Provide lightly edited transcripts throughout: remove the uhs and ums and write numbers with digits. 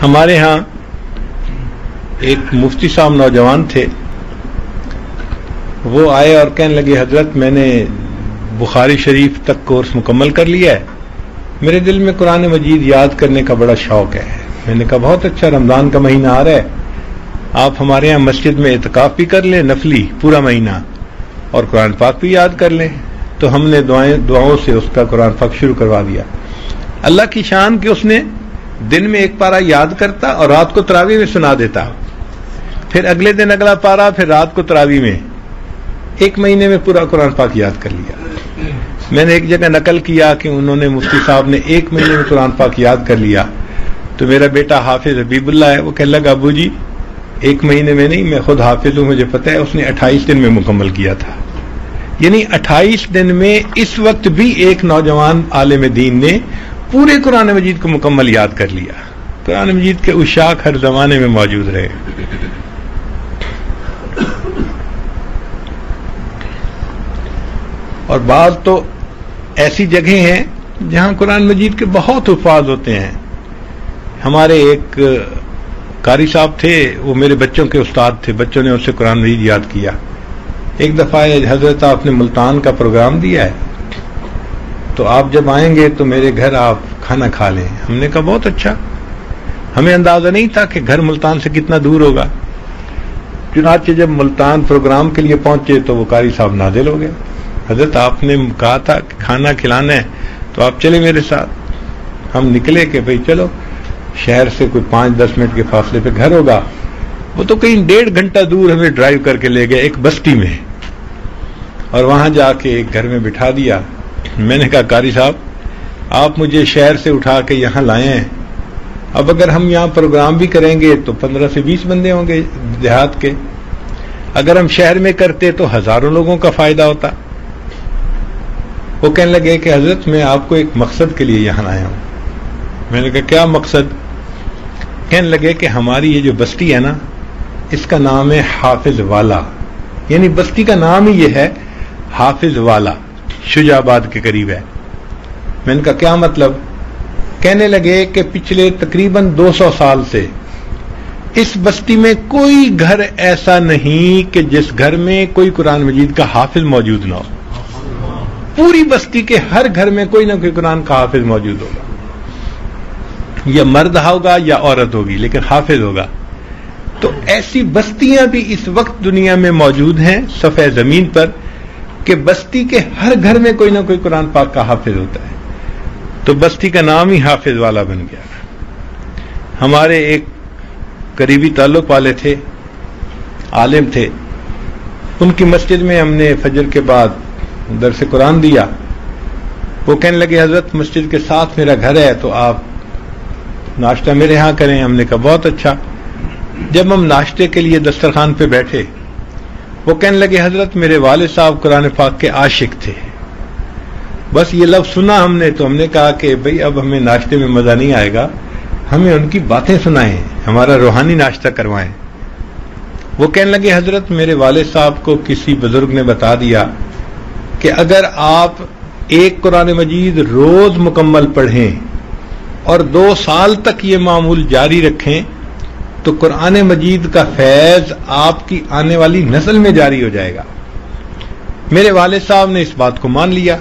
ہمارے ہاں ایک مفتی صاحب نوجوان تھے، وہ آئے اور کہنے لگے حضرت میں نے بخاری شریف تک کورس مکمل کر لیا ہے، میرے دل میں قرآن مجید یاد کرنے کا بڑا شوق ہے۔ میں نے کہا بہت اچھا، رمضان کا مہینہ آ رہا ہے، آپ ہمارے یہاں مسجد میں اعتکاف بھی کر لیں نفلی پورا مہینہ، اور قرآن پاک بھی یاد کر لیں۔ تو ہم نے دعاؤں سے اس کا قرآن پاک شروع کروا دیا۔ اللہ کی شان کہ اس نے دن میں ایک پارہ یاد کرتا اور رات کو تراویح میں سنا دیتا، پھر اگلے دن اگلا پارہ، پھر رات کو تراویح میں، ایک مہینے میں پورا قرآن پاک یاد کر لیا۔ میں نے ایک جگہ نقل کیا کہ انہوں نے مفتی صاحب نے ایک مہینے میں قرآن پاک یاد کر لیا۔ تو میرا بیٹا حافظ حبیب اللہ ہے، وہ کہنے لگا ابو جی ایک مہینے میں نہیں، میں خود حافظ ہوں، مجھے پتہ ہے، اس نے 28 دن میں مکمل کیا تھا۔ یعنی 28 دن میں اس وقت بھی ایک نوجوان عالم دین نے پورے قرآن مجید کو مکمل یاد کر لیا۔ قرآن مجید کے عشاق ہر زمانے میں موجود رہے۔ اور بعض تو ایسی جگہیں ہیں جہاں قرآن مجید کے بہت حفاظ ہوتے ہیں۔ ہمارے ایک قاری صاحب تھے، وہ میرے بچوں کے استاد تھے، بچوں نے اس سے قرآن مجید یاد کیا۔ ایک دفعہ حضرت آپ نے ملتان کا پروگرام دیا ہے، تو آپ جب آئیں گے تو میرے گھر آپ کھانا کھا لیں۔ ہم نے کہا بہت اچھا، ہمیں اندازہ نہیں تھا کہ گھر ملتان سے کتنا دور ہوگا۔ چنانچہ جب ملتان پروگرام کے لیے پہنچے تو وہ قاری صاحب نازل ہو گئے، حضرت آپ نے کہا تھا کہ کھانا کھلانا ہے تو آپ چلے میرے ساتھ۔ ہم نکلے کہ بھئی چلو، شہر سے کوئی 5-10 منٹ کے فاصلے پہ گھر ہوگا، وہ تو کہیں 1.5 گھنٹہ دور ہمیں ڈرائیو کر کے لے گئے ایک بستی میں، اور وہاں جا کے ایک گھر میں بٹھا دیا۔ میں نے کہا قاری صاحب آپ مجھے شہر سے اٹھا کے یہاں لائے ہیں، اب اگر ہم یہاں پروگرام بھی کریں گے تو 15 سے 20 بندے ہوں گے دیہات کے، اگر ہم شہر میں کرتے تو ہزاروں لوگوں کا فائدہ ہوتا۔ وہ کہنے لگے کہ حضرت میں آپ کو ایک مقصد کے لیے یہاں آیا ہوں۔ میں نے کہا کیا مقصد؟ کہنے لگے کہ ہماری یہ جو بستی ہے نا، اس کا نام ہے حافظ والا، یعنی بستی کا نام ہی یہ ہے حافظ والا، شجاع آباد کے قریب ہے۔ میں نے کہا کیا مطلب؟ کہنے لگے کہ پچھلے تقریباً 200 سال سے اس بستی میں کوئی گھر ایسا نہیں کہ جس گھر میں کوئی قرآن مجید کا حافظ موجود نہ ہو۔ پوری بستی کے ہر گھر میں کوئی نہ کوئی قرآن کا حافظ موجود ہوگا، یا مرد ہوگا یا عورت ہوگی، لیکن حافظ ہوگا۔ تو ایسی بستیاں بھی اس وقت دنیا میں موجود ہیں صفحہ زمین پر کہ بستی کے ہر گھر میں کوئی نہ کوئی قرآن پاک کا حافظ ہوتا ہے۔ تو بستی کا نام ہی حافظ والا بن گیا۔ ہمارے ایک قریبی تعلق والے تھے، عالم تھے، ان کی مسجد میں ہم نے فجر کے بعد درس قرآن دیا۔ وہ کہنے لگے حضرت مسجد کے ساتھ میرا گھر ہے تو آپ ناشتہ میرے ہاں کریں۔ ہم نے کہا بہت اچھا۔ جب ہم ناشتے کے لیے دسترخوان پہ بیٹھے، وہ کہنے لگے حضرت میرے والد صاحب قرآن پاک کے عاشق تھے۔ بس یہ لفظ سنا ہم نے تو ہم نے کہا کہ بھئی اب ہمیں ناشتے میں مزہ نہیں آئے گا، ہمیں ان کی باتیں سنائیں، ہمارا روحانی ناشتہ کروائیں۔ وہ کہنے لگے حضرت میرے والد صاحب کو کسی بزرگ نے بتا دیا کہ اگر آپ ایک قرآن مجید روز مکمل پڑھیں اور 2 سال تک یہ معمول جاری رکھیں تو قرآن مجید کا فیض آپ کی آنے والی نسل میں جاری ہو جائے گا۔ میرے والد صاحب نے اس بات کو مان لیا۔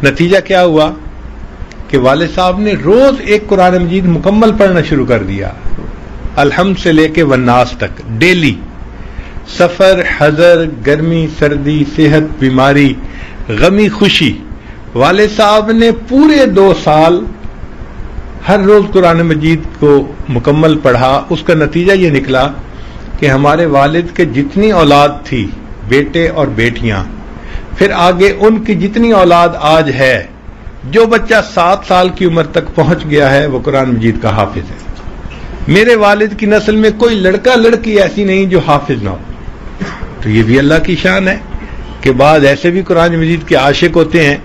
نتیجہ کیا ہوا کہ والد صاحب نے روز ایک قرآن مجید مکمل پڑھنا شروع کر دیا، الحمد سے لے کے والناس تک، ڈیلی۔ سفر، حضر، گرمی، سردی، صحت، بیماری، غمی، خوشی، والد صاحب نے پورے 2 سال ہر روز قرآن مجید کو مکمل پڑھا۔ اس کا نتیجہ یہ نکلا کہ ہمارے والد کے جتنی اولاد تھی، بیٹے اور بیٹیاں، پھر آگے ان کی جتنی اولاد آج ہے، جو بچہ 7 سال کی عمر تک پہنچ گیا ہے وہ قرآن مجید کا حافظ ہے۔ میرے والد کی نسل میں کوئی لڑکا لڑکی ایسی نہیں جو حافظ نہ ہو۔ تو یہ بھی اللہ کی شان ہے کہ بعض ایسے بھی قرآن مجید کے عاشق ہوتے ہیں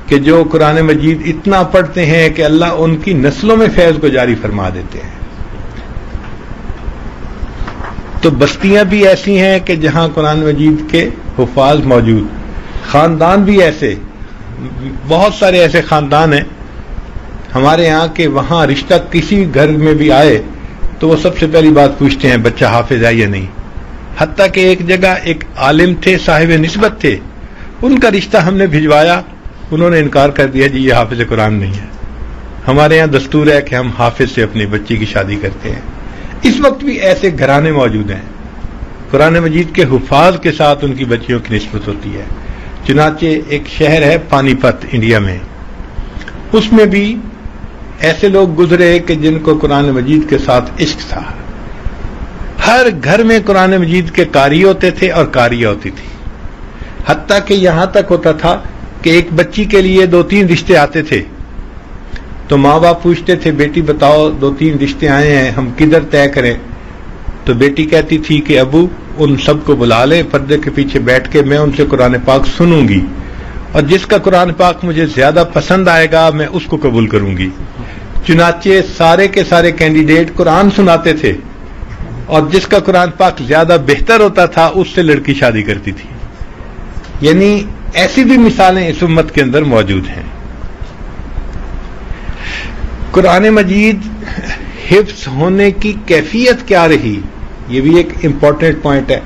کہ جو قرآن مجید اتنا پڑھتے ہیں کہ اللہ ان کی نسلوں میں فیض کو جاری فرما دیتے ہیں۔ تو بستیاں بھی ایسی ہیں کہ جہاں قرآن مجید کے حفاظ موجود، خاندان بھی ایسے، بہت سارے ایسے خاندان ہیں ہمارے یہاں کہ وہاں رشتہ کسی گھر میں بھی آئے تو وہ سب سے پہلی بات پوچھتے ہیں بچہ حافظ ہے یا نہیں. حتیٰ کہ ایک جگہ ایک عالم تھے، صاحب نسبت تھے، ان کا رشتہ ہم نے بھجوایا، انہوں نے انکار کر دیا جی یہ حافظ قرآن نہیں ہے. ہمارے یہاں دستور ہے کہ ہم حافظ سے اپنی بچی کی شادی کرتے ہیں. اس وقت بھی ایسے گھرانے موجود ہیں، قرآن مجید کے حفاظ کے ساتھ ان کی بچیوں کی نسبت ہوتی ہے. چنانچہ ایک شہر ہے پانی پت انڈیا میں، اس میں بھی ایسے لوگ گزرے کہ جن کو قرآن مجید کے ساتھ عشق تھا. ہر گھر میں قرآن مجید کے قاری ہوتے تھے اور قاریہ ہوتی تھی. حتیٰ کہ یہاں تک ہوتا تھا کہ ایک بچی کے لیے 2-3 رشتے آتے تھے تو ماں باپ پوچھتے تھے بیٹی بتاؤ 2-3 رشتے آئے ہیں ہم کدھر طے کریں. تو بیٹی کہتی تھی کہ ابو ان سب کو بلا لے، پردے کے پیچھے بیٹھ کے میں ان سے قرآن پاک سنوں گی اور جس کا قرآن پاک مجھے زیادہ پسند آئے گا میں اس کو قبول کروں گی. چنانچہ سارے کے سارے کینڈیڈیٹ قرآن سناتے تھے اور جس کا قرآن پاک زیادہ بہتر ہوتا تھا اس سے لڑکی شادی کرتی تھی. یعنی ایسی بھی مثالیں اس امت کے اندر موجود ہیں. قرآن مجید حفظ ہونے کی کیفیت کیا رہی، یہ بھی ایک امپورٹنٹ پوائنٹ ہے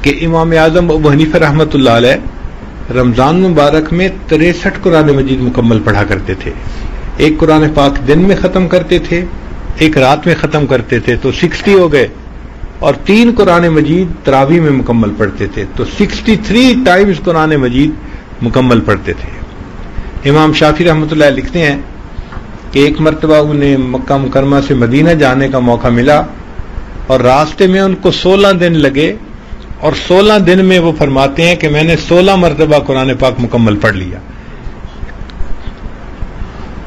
کہ امام اعظم ابو حنیفہ رحمۃ اللہ علیہ رمضان مبارک میں 63 قرآن مجید مکمل پڑھا کرتے تھے. ایک قرآن پاک دن میں ختم کرتے تھے، ایک رات میں ختم کرتے تھے تو 60 ہو گئے، اور 3 قرآن مجید تراویح میں مکمل پڑھتے تھے تو 63 ٹائمز قرآن مجید مکمل پڑھتے تھے. امام شافعی رحمۃ اللہ لکھتے ہیں کہ ایک مرتبہ انہیں مکہ مکرمہ سے مدینہ جانے کا موقع ملا اور راستے میں ان کو 16 دن لگے، اور 16 دن میں وہ فرماتے ہیں کہ میں نے 16 مرتبہ قرآن پاک مکمل پڑھ لیا.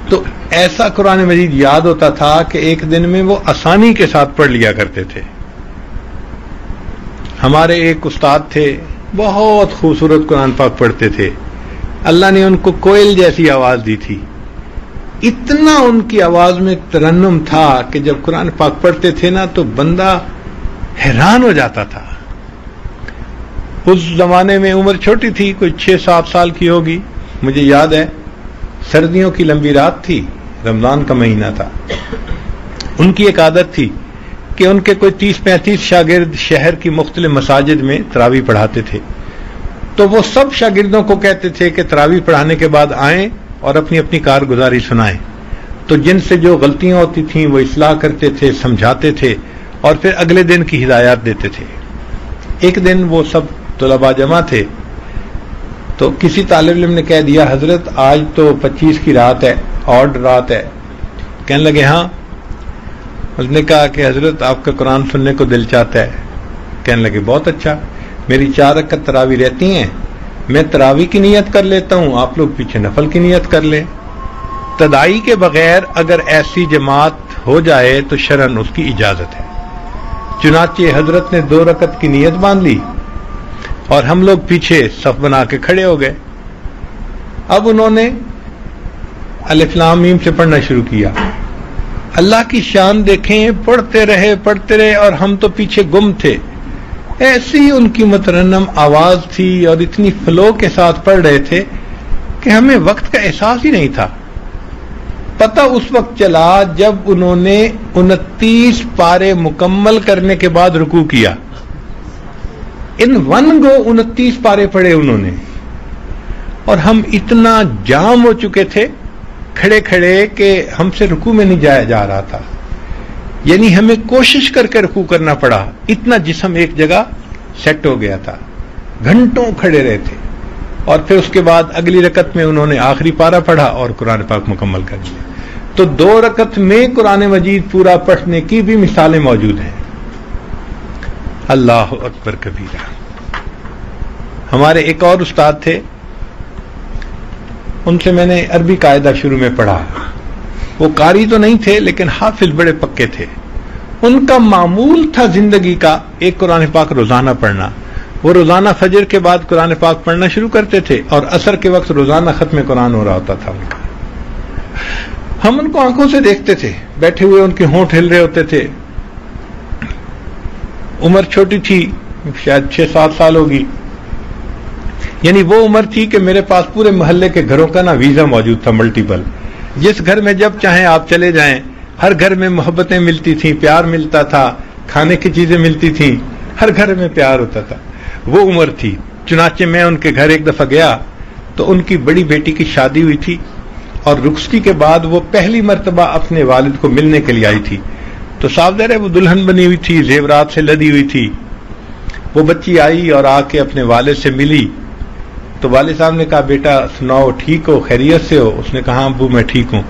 تو ایسا قرآن مجید یاد ہوتا تھا کہ ایک دن میں وہ آسانی کے ساتھ پڑھ لیا کرتے تھے. ہمارے ایک استاد تھے، بہت خوبصورت قرآن پاک پڑھتے تھے. اللہ نے ان کو کوئل جیسی آواز دی تھی. اتنا ان کی آواز میں ترنم تھا کہ جب قرآن پاک پڑھتے تھے نا تو بندہ حیران ہو جاتا تھا. اس زمانے میں عمر چھوٹی تھی، کوئی 6-7 سال کی ہوگی. مجھے یاد ہے سردیوں کی لمبی رات تھی، رمضان کا مہینہ تھا. ان کی ایک عادت تھی کہ ان کے کوئی 30-35 شاگرد شہر کی مختلف مساجد میں تراویح پڑھاتے تھے. تو وہ سب شاگردوں کو کہتے تھے کہ تراویح پڑھانے کے بعد آئیں اور اپنی اپنی کارگزاری سنائیں. تو جن سے جو غلطیاں ہوتی تھیں وہ اصلاح کرتے تھے، سمجھاتے تھے اور پھر اگلے دن کی ہدایات دیتے تھے. ایک دن وہ سب طلباء جمع تھے تو کسی طالب علم نے کہہ دیا حضرت آج تو 25 کی رات ہے، آڈ رات ہے. کہنے لگے ہاں. اس نے کہا کہ حضرت آپ کا قرآن سننے کو دل چاہتا ہے. کہنے لگے بہت اچھا، میری 4 رکعت تراویح رہتی ہیں، میں تراویح کی نیت کر لیتا ہوں، آپ لوگ پیچھے نفل کی نیت کر لیں. تدائی کے بغیر اگر ایسی جماعت ہو جائے تو شرعاً اس کی اجازت ہے. چنانچہ حضرت نے 2 رکعت کی نیت باندھ لی اور ہم لوگ پیچھے صف بنا کے کھڑے ہو گئے. اب انہوں نے الف لام میم سے پڑھنا شروع کیا. اللہ کی شان دیکھیں، پڑھتے رہے اور ہم تو پیچھے گم تھے. ایسی ان کی مترنم آواز تھی اور اتنی فلو کے ساتھ پڑھ رہے تھے کہ ہمیں وقت کا احساس ہی نہیں تھا. پتہ اس وقت چلا جب انہوں نے 29 پارے مکمل کرنے کے بعد رکوع کیا. ان ون گو 29 پارے پڑھے انہوں نے، اور ہم اتنا جام ہو چکے تھے کھڑے کھڑے کہ ہم سے رکوع میں نہیں جایا جا رہا تھا. یعنی ہمیں کوشش کر کے رکوع کرنا پڑا، اتنا جسم ایک جگہ سیٹ ہو گیا تھا. گھنٹوں کھڑے رہے تھے اور پھر اس کے بعد اگلی رکعت میں انہوں نے آخری پارہ پڑھا اور قرآن پاک مکمل کر لیا. تو 2 رکعت میں قرآن مجید پورا پڑھنے کی بھی مثالیں موجود ہیں. اللہ اکبر کبیرہ. ہمارے ایک اور استاد تھے، ان سے میں نے عربی قاعدہ شروع میں پڑھا. وہ قاری تو نہیں تھے لیکن حافظ بڑے پکے تھے. ان کا معمول تھا زندگی کا ایک قرآن پاک روزانہ پڑھنا. وہ روزانہ فجر کے بعد قرآن پاک پڑھنا شروع کرتے تھے اور عصر کے وقت روزانہ ختم قرآن ہو رہا ہوتا تھا ان کا. ہم ان کو آنکھوں سے دیکھتے تھے، بیٹھے ہوئے ان کے ہونٹ ہل رہے ہوتے تھے. عمر چھوٹی تھی، شاید 6-7 سال ہوگی. یعنی وہ عمر تھی کہ میرے پاس پورے محلے کے گھروں کا نا ویزا موجود تھا ملٹیپل. جس گھر میں جب چاہیں آپ چلے جائیں، ہر گھر میں محبتیں ملتی تھیں، پیار ملتا تھا، کھانے کی چیزیں ملتی تھیں، ہر گھر میں پیار ہوتا تھا، وہ عمر تھی۔ چنانچہ میں ان کے گھر ایک دفعہ گیا تو ان کی بڑی بیٹی کی شادی ہوئی تھی، اور رخصتی کے بعد وہ پہلی مرتبہ اپنے والد کو ملنے کے لیے آئی تھی۔ تو صاف ظاہر ہے وہ دلہن بنی ہوئی تھی، زیورات سے لدی ہوئی تھی۔ وہ بچی آئی اور آ کے اپنے والد سے ملی، تو والد صاحب نے کہا بیٹا سناؤ ٹھیک ہو، خیریت سے ہو؟ اس نے کہا ابو میں ٹھیک ہوں۔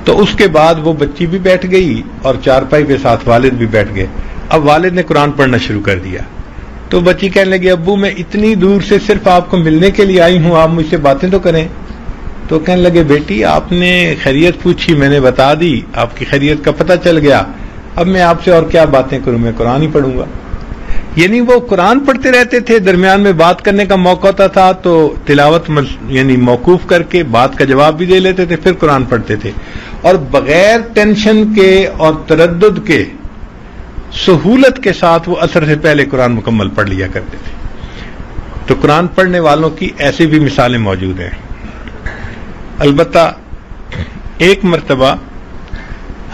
تو اس کے بعد وہ بچی بھی بیٹھ گئی اور چارپائی کے ساتھ والد بھی بیٹھ گئے۔ اب والد نے قرآن پڑھنا شروع کر دیا، تو بچی کہنے لگی ابو میں اتنی دور سے صرف آپ کو ملنے کے لیے آئی ہوں، آپ مجھ سے باتیں تو کریں۔ تو کہنے لگے بیٹی آپ نے خیریت پوچھی، میں نے بتا دی، آپ کی خیریت کا پتہ چل گیا، اب میں آپ سے اور کیا باتیں کروں، میں قرآن ہی پڑھوں گا۔ یعنی وہ قرآن پڑھتے رہتے تھے، درمیان میں بات کرنے کا موقع ہوتا تھا تو تلاوت یعنی موقوف کر کے بات کا جواب بھی دے لیتے تھے، پھر قرآن پڑھتے تھے، اور بغیر ٹینشن کے اور تردد کے سہولت کے ساتھ وہ عصر سے پہلے قرآن مکمل پڑھ لیا کرتے تھے۔ تو قرآن پڑھنے والوں کی ایسی بھی مثالیں موجود ہیں۔ البتہ ایک مرتبہ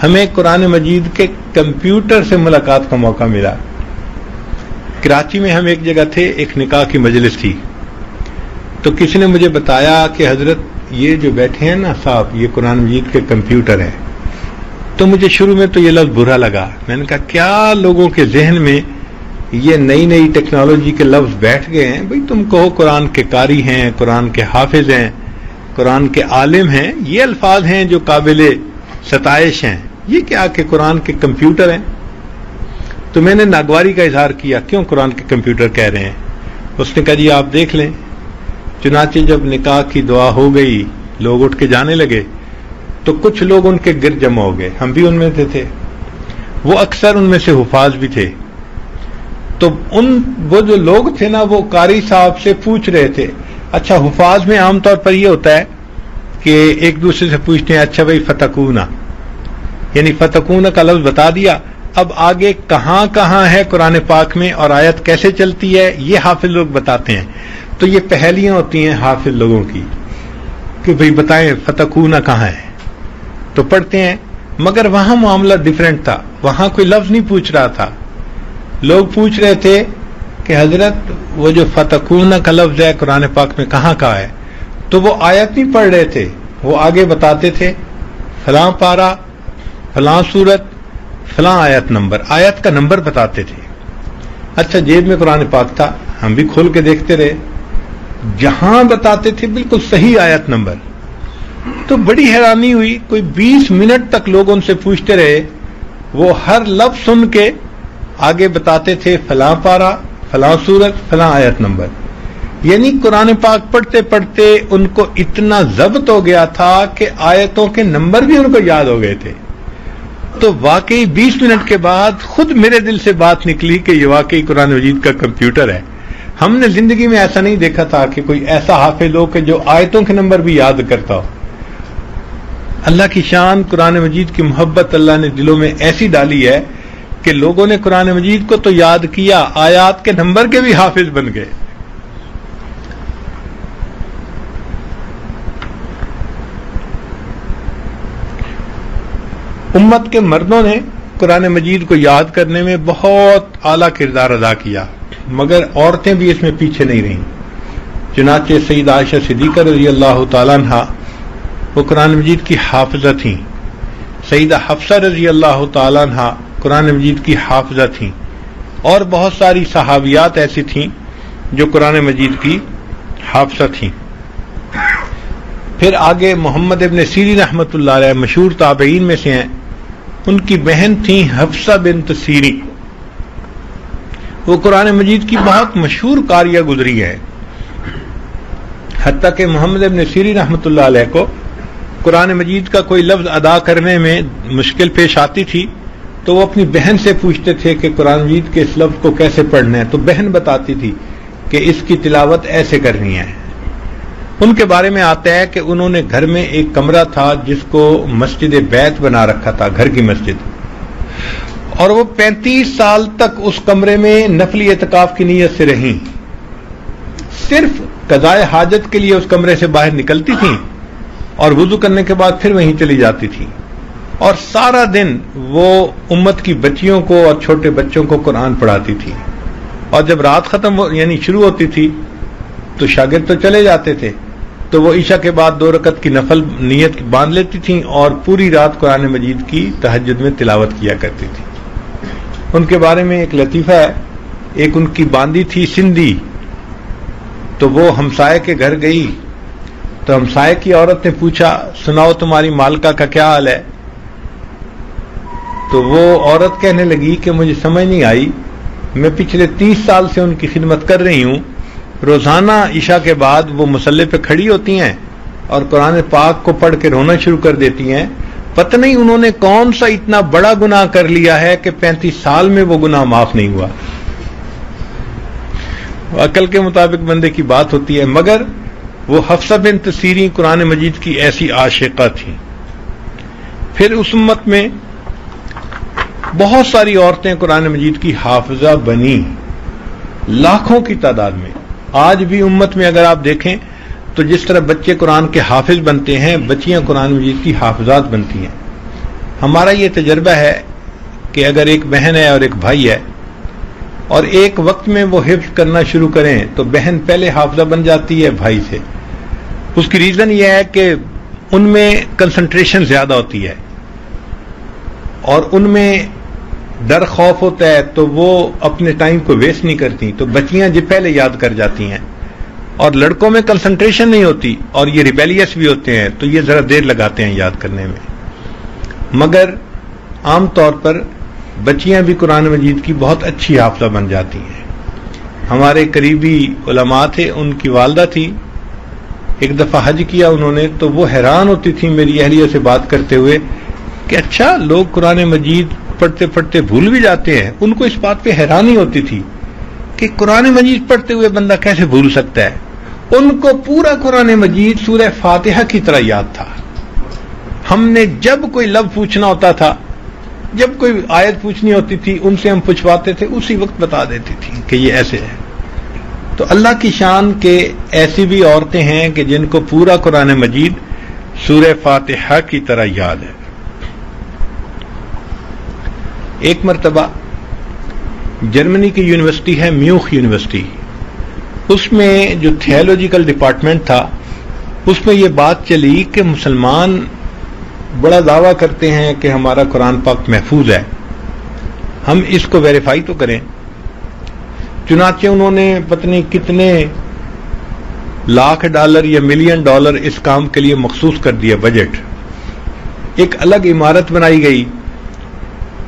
ہمیں قرآن مجید کے کمپیوٹر سے ملاقات کا موقع ملا۔ کراچی میں ہم ایک جگہ تھے، ایک نکاح کی مجلس تھی، تو کسی نے مجھے بتایا کہ حضرت یہ جو بیٹھے ہیں نا صاحب، یہ قرآن مجید کے کمپیوٹر ہیں۔ تو مجھے شروع میں تو یہ لفظ برا لگا، میں نے کہا کیا لوگوں کے ذہن میں یہ نئی نئی ٹیکنالوجی کے لفظ بیٹھ گئے ہیں؟ بھئی تم کہو قرآن کے قاری ہیں، قرآن کے حافظ ہیں، قرآن کے عالم ہیں، یہ الفاظ ہیں جو قابل ستائش ہیں، یہ کیا کہ قرآن کے کمپیوٹر ہیں؟ تو میں نے ناگواری کا اظہار کیا، کیوں قرآن کے کمپیوٹر کہہ رہے ہیں؟ اس نے کہا جی آپ دیکھ لیں۔ چنانچہ جب نکاح کی دعا ہو گئی، لوگ اٹھ کے جانے لگے، تو کچھ لوگ ان کے گرد جمع ہو گئے، ہم بھی ان میں سے تھے، وہ اکثر ان میں سے حفاظ بھی تھے۔ تو وہ جو لوگ تھے نا، وہ قاری صاحب سے پوچھ رہے تھے۔ اچھا حفاظ میں عام طور پر یہ ہوتا ہے کہ ایک دوسرے سے پوچھتے ہیں اچھا بھائی فتقونا، یعنی فتقونا کا لفظ بتا دیا، اب آگے کہاں کہاں ہے قرآن پاک میں اور آیت کیسے چلتی ہے یہ حافظ لوگ بتاتے ہیں۔ تو یہ پہلیاں ہوتی ہیں حافظ لوگوں کی کہ بھئی بتائیں فتقونا کہاں ہے، تو پڑھتے ہیں۔ مگر وہاں معاملہ ڈیفرنٹ تھا، وہاں کوئی لفظ نہیں پوچھ رہا تھا، لوگ پوچھ رہے تھے کہ حضرت وہ جو فتقونا کا لفظ ہے قرآن پاک میں کہاں کا ہے؟ تو وہ آیت نہیں پڑھ رہے تھے، وہ آگے بتاتے تھے فلاں پارہ، فلاں سورت، فلاں آیت نمبر، آیت کا نمبر بتاتے تھے۔ اچھا جیب میں قرآن پاک تھا، ہم بھی کھول کے دیکھتے رہے، جہاں بتاتے تھے بالکل صحیح آیت نمبر۔ تو بڑی حیرانی ہوئی، کوئی 20 منٹ تک لوگ ان سے پوچھتے رہے، وہ ہر لفظ سن کے آگے بتاتے تھے فلاں پارہ، فلاں سورت، فلاں آیت نمبر۔ یعنی قرآن پاک پڑھتے پڑھتے ان کو اتنا ضبط ہو گیا تھا کہ آیتوں کے نمبر بھی ان کو یاد ہو گئے تھے۔ تو واقعی 20 منٹ کے بعد خود میرے دل سے بات نکلی کہ یہ واقعی قرآن مجید کا کمپیوٹر ہے۔ ہم نے زندگی میں ایسا نہیں دیکھا تھا کہ کوئی ایسا حافظ ہو کہ جو آیتوں کے نمبر بھی یاد کرتا ہو۔ اللہ کی شان، قرآن مجید کی محبت اللہ نے دلوں میں ایسی ڈالی ہے کہ لوگوں نے قرآن مجید کو تو یاد کیا، آیات کے نمبر کے بھی حافظ بن گئے۔ امت کے مردوں نے قرآن مجید کو یاد کرنے میں بہت اعلیٰ کردار ادا کیا، مگر عورتیں بھی اس میں پیچھے نہیں رہیں۔ چنانچہ سیدہ عائشہ صدیقہ رضی اللہ تعالیٰ عنہ وہ قرآن مجید کی حافظہ تھیں، سیدہ حفصہ رضی اللہ تعالیٰ عنہ قرآن مجید کی حافظہ تھیں، اور بہت ساری صحابیات ایسی تھیں جو قرآن مجید کی حافظہ تھیں۔ پھر آگے محمد ابن سیرین رحمۃ اللہ علیہ مشہور تابعین میں سے ہیں، ان کی بہن تھیں حفصہ بنت سیرین، وہ قرآن مجید کی بہت مشہور قاریہ گزری ہے، حتیٰ کہ محمد ابن سیرین رحمۃ اللہ علیہ کو قرآن مجید کا کوئی لفظ ادا کرنے میں مشکل پیش آتی تھی تو وہ اپنی بہن سے پوچھتے تھے کہ قرآن مجید کے اس لفظ کو کیسے پڑھنا ہے، تو بہن بتاتی تھی کہ اس کی تلاوت ایسے کرنی ہے۔ ان کے بارے میں آتا ہے کہ انہوں نے گھر میں ایک کمرہ تھا جس کو مسجد بیت بنا رکھا تھا، گھر کی مسجد، اور وہ 35 سال تک اس کمرے میں نفلی اعتکاف کی نیت سے رہیں، صرف قضاء حاجت کے لیے اس کمرے سے باہر نکلتی تھیں اور وضو کرنے کے بعد پھر وہیں چلی جاتی تھی، اور سارا دن وہ امت کی بچیوں کو اور چھوٹے بچوں کو قرآن پڑھاتی تھی، اور جب رات ختم یعنی شروع ہوتی تھی تو شاگرد تو چلے جاتے تھے، تو وہ عشاء کے بعد 2 رکعت کی نفل نیت باندھ لیتی تھیں اور پوری رات قرآن مجید کی تہجد میں تلاوت کیا کرتی تھی۔ ان کے بارے میں ایک لطیفہ ہے، ایک ان کی باندی تھی سندھی، تو وہ ہمسائے کے گھر گئی تو ہمسائے کی عورت نے پوچھا سناؤ تمہاری مالکہ کا کیا حال ہے؟ تو وہ عورت کہنے لگی کہ مجھے سمجھ نہیں آئی، میں پچھلے 30 سال سے ان کی خدمت کر رہی ہوں، روزانہ عشاء کے بعد وہ مصلی پہ کھڑی ہوتی ہیں اور قرآن پاک کو پڑھ کے رونا شروع کر دیتی ہیں، پتہ نہیں انہوں نے کون سا اتنا بڑا گناہ کر لیا ہے کہ 35 سال میں وہ گناہ معاف نہیں ہوا۔ عقل کے مطابق بندے کی بات ہوتی ہے، مگر وہ حفصہ بنت سیرین قرآن مجید کی ایسی عاشقہ تھیں۔ پھر اس امت میں بہت ساری عورتیں قرآن مجید کی حافظہ بنی، لاکھوں کی تعداد میں۔ آج بھی امت میں اگر آپ دیکھیں تو جس طرح بچے قرآن کے حافظ بنتے ہیں، بچیاں قرآن مجید کی حافظات بنتی ہیں۔ ہمارا یہ تجربہ ہے کہ اگر ایک بہن ہے اور ایک بھائی ہے اور ایک وقت میں وہ حفظ کرنا شروع کریں تو بہن پہلے حافظہ بن جاتی ہے بھائی سے۔ اس کی ریزن یہ ہے کہ ان میں کنسنٹریشن زیادہ ہوتی ہے اور ان میں ڈر خوف ہوتا ہے، تو وہ اپنے ٹائم کو ویسٹ نہیں کرتی، تو بچیاں جو پہلے یاد کر جاتی ہیں، اور لڑکوں میں کنسنٹریشن نہیں ہوتی اور یہ ریبیلیس بھی ہوتے ہیں، تو یہ ذرا دیر لگاتے ہیں یاد کرنے میں۔ مگر عام طور پر بچیاں بھی قرآن مجید کی بہت اچھی حافظہ بن جاتی ہیں۔ ہمارے قریبی علماء تھے، ان کی والدہ تھی، ایک دفعہ حج کیا انہوں نے، تو وہ حیران ہوتی تھی میری اہلیہ سے بات کرتے ہوئے کہ اچھا لوگ قرآن مجید پڑھتے پڑھتے بھول بھی جاتے ہیں۔ ان کو اس بات پہ حیرانی ہوتی تھی کہ قرآن مجید پڑھتے ہوئے بندہ کیسے بھول سکتا ہے۔ ان کو پورا قرآن مجید سورہ فاتحہ کی طرح یاد تھا۔ ہم نے جب کوئی لفظ پوچھنا ہوتا تھا، جب کوئی آیت پوچھنی ہوتی تھی، ان سے ہم پوچھواتے تھے، اسی وقت بتا دیتی تھی کہ یہ ایسے ہے۔ تو اللہ کی شان کے ایسی بھی عورتیں ہیں کہ جن کو پورا قرآن مجید سورہ فاتحہ کی طرح یاد ہے۔ ایک مرتبہ جرمنی کی یونیورسٹی ہے میوخ یونیورسٹی، اس میں جو تھیولوجیکل ڈپارٹمنٹ تھا، اس میں یہ بات چلی کہ مسلمان بڑا دعویٰ کرتے ہیں کہ ہمارا قرآن پاک محفوظ ہے، ہم اس کو ویریفائی تو کریں۔ چنانچہ انہوں نے پتہ نہیں کتنے $1,00,000 یا $1 ملین اس کام کے لیے مخصوص کر دیا بجٹ۔ ایک الگ عمارت بنائی گئی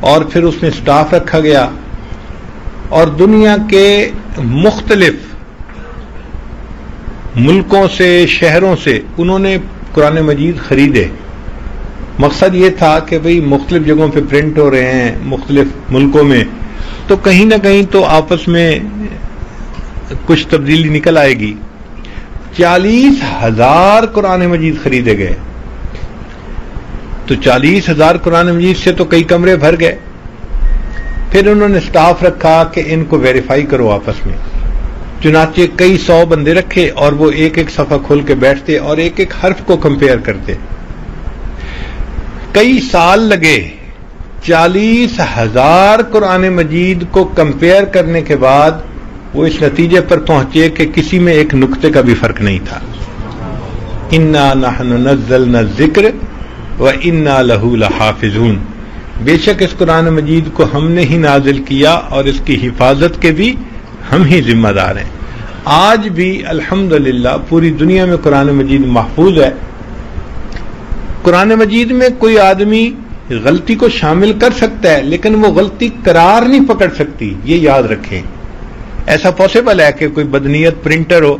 اور پھر اس میں سٹاف رکھا گیا، اور دنیا کے مختلف ملکوں سے شہروں سے انہوں نے قرآن مجید خریدے۔ مقصد یہ تھا کہ بھئی مختلف جگہوں پہ پرنٹ ہو رہے ہیں مختلف ملکوں میں، تو کہیں نہ کہیں تو آپس میں کچھ تبدیلی نکل آئے گی۔ 40,000 قرآن مجید خریدے گئے، تو 40,000 قرآن مجید سے تو کئی کمرے بھر گئے۔ پھر انہوں نے سٹاف رکھا کہ ان کو ویریفائی کرو آپس میں، چنانچہ کئی 100 بندے رکھے اور وہ ایک ایک صفحہ کھول کے بیٹھتے اور ایک ایک حرف کو کمپیئر کرتے۔ کئی سال لگے 40,000 قرآن مجید کو کمپیئر کرنے کے بعد وہ اس نتیجے پر پہنچے کہ کسی میں ایک نقطے کا بھی فرق نہیں تھا۔ انا نحن نزلنا الذکر وَإِنَّا لَهُ لَحَافِظُونَ، بے شک اس قرآن مجید کو ہم نے ہی نازل کیا اور اس کی حفاظت کے بھی ہم ہی ذمہ دار ہیں۔ آج بھی الحمدللہ پوری دنیا میں قرآن مجید محفوظ ہے۔ قرآن مجید میں کوئی آدمی غلطی کو شامل کر سکتا ہے لیکن وہ غلطی قرار نہیں پکڑ سکتی، یہ یاد رکھیں۔ ایسا پاسبل ہے کہ کوئی بدنیت پرنٹر ہو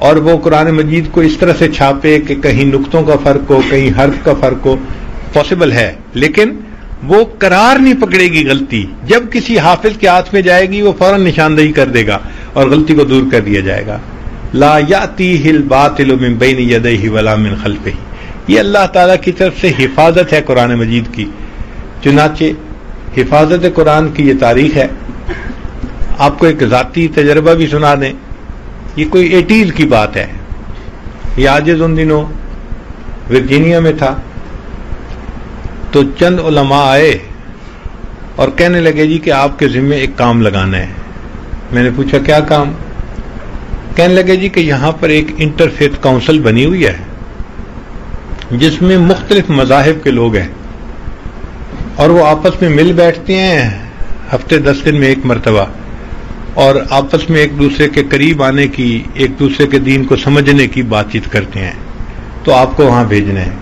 اور وہ قرآن مجید کو اس طرح سے چھاپے کہ کہیں نقطوں کا فرق ہو، کہیں حرف کا فرق ہو، پاسبل ہے، لیکن وہ قرار نہیں پکڑے گی غلطی۔ جب کسی حافظ کے ہاتھ میں جائے گی وہ فوراً نشاندہی کر دے گا اور غلطی کو دور کر دیا جائے گا۔ لا یاتیہ الباطل من بین یدیہ ولا من خلفہ، یہ اللہ تعالیٰ کی طرف سے حفاظت ہے قرآن مجید کی۔ چنانچہ حفاظت قرآن کی یہ تاریخ ہے۔ آپ کو ایک ذاتی تجربہ بھی سنا دیں، یہ کوئی 80s کی بات ہے۔ یہ عاجز ان دنوں ورجینیا میں تھا، تو چند علماء آئے اور کہنے لگے جی کہ آپ کے ذمے ایک کام لگانا ہے۔ میں نے پوچھا کیا کام؟ کہنے لگے جی کہ یہاں پر ایک انٹرفیتھ کونسل بنی ہوئی ہے جس میں مختلف مذاہب کے لوگ ہیں، اور وہ آپس میں مل بیٹھتے ہیں ہفتے 10 دن میں ایک مرتبہ، اور آپس میں ایک دوسرے کے قریب آنے کی، ایک دوسرے کے دین کو سمجھنے کی بات چیت کرتے ہیں، تو آپ کو وہاں بھیجنا ہے۔